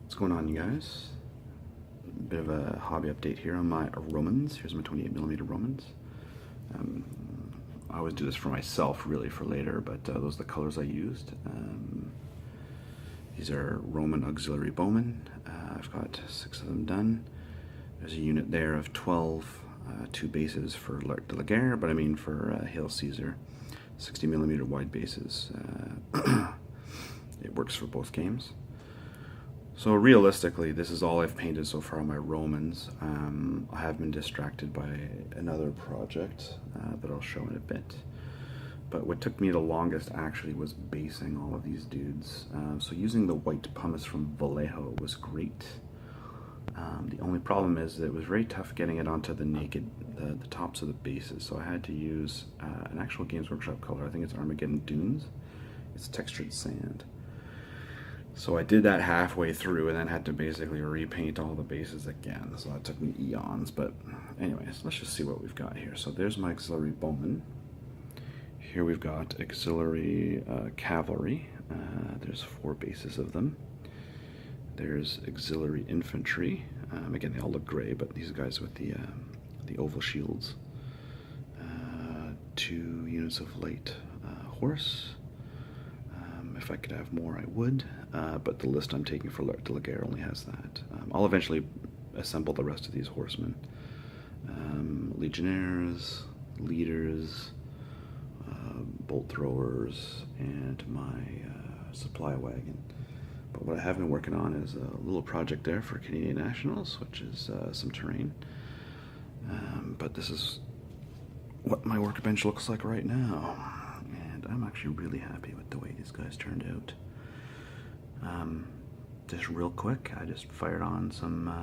What's going on, you guys? Bit of a hobby update here on my Romans. Here's my 28mm Romans. I always do this for myself, really, for later, but those are the colors I used. These are Roman auxiliary bowmen. I've got 6 of them done. There's a unit there of 12, 2 bases for L'Arc de la Guerre, but I mean for Hail Caesar, 60mm wide bases. It works for both games. So realistically, this is all I've painted so far on my Romans. I have been distracted by another project that I'll show in a bit. But what took me the longest actually was basing all of these dudes. So using the white pumice from Vallejo was great. The only problem is that it was very tough getting it onto the naked, the tops of the bases. So I had to use an actual Games Workshop color. I think it's Armageddon Dunes. It's textured sand. So I did that halfway through and then had to basically repaint all the bases again. So that took me eons. But anyways, let's just see what we've got here. So there's my auxiliary bowman. Here we've got auxiliary cavalry. There's 4 bases of them. There's auxiliary infantry. Again, they all look gray, but these guys with the oval shields. 2 units of light horse. If I could have more, I would, but the list I'm taking for L'Arc de la Guerre only has that. I'll eventually assemble the rest of these horsemen. Legionnaires, leaders, bolt throwers, and my supply wagon. But what I have been working on is a little project there for Canadian Nationals, which is some terrain. But this is what my workbench looks like right now. And I'm actually really happy with the way these guys turned out. Just real quick, I just fired on some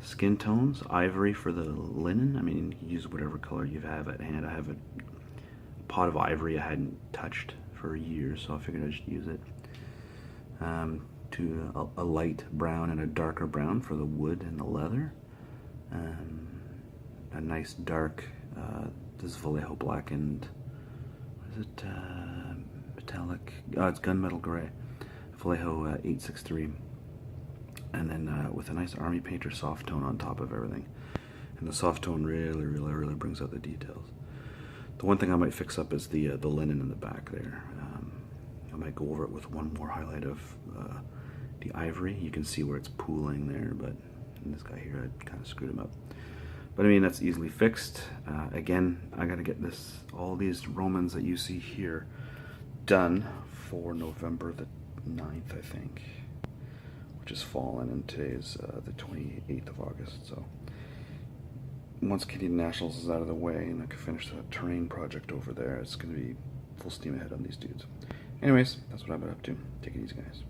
skin tones, ivory for the linen. I mean, you can use whatever color you have at hand. I have a pot of ivory I hadn't touched for years, so I figured I'd just use it. To a light brown and a darker brown for the wood and the leather. A nice dark, this is Vallejo blackened. Is it metallic? Oh, it's gunmetal gray. Vallejo 863. And then with a nice army painter soft tone on top of everything. And the soft tone really brings out the details. The one thing I might fix up is the linen in the back there. I might go over it with one more highlight of the ivory. You can see where it's pooling there, but in this guy here, I kind of screwed him up. But I mean, that's easily fixed. Again, I gotta get all these Romans that you see here done for November the 9th, I think, which is fallen, and today's the 28th of August. So once Canadian Nationals is out of the way and I can finish that terrain project over there, it's gonna be full steam ahead on these dudes. Anyways, that's what I've been up to. Take it easy, guys.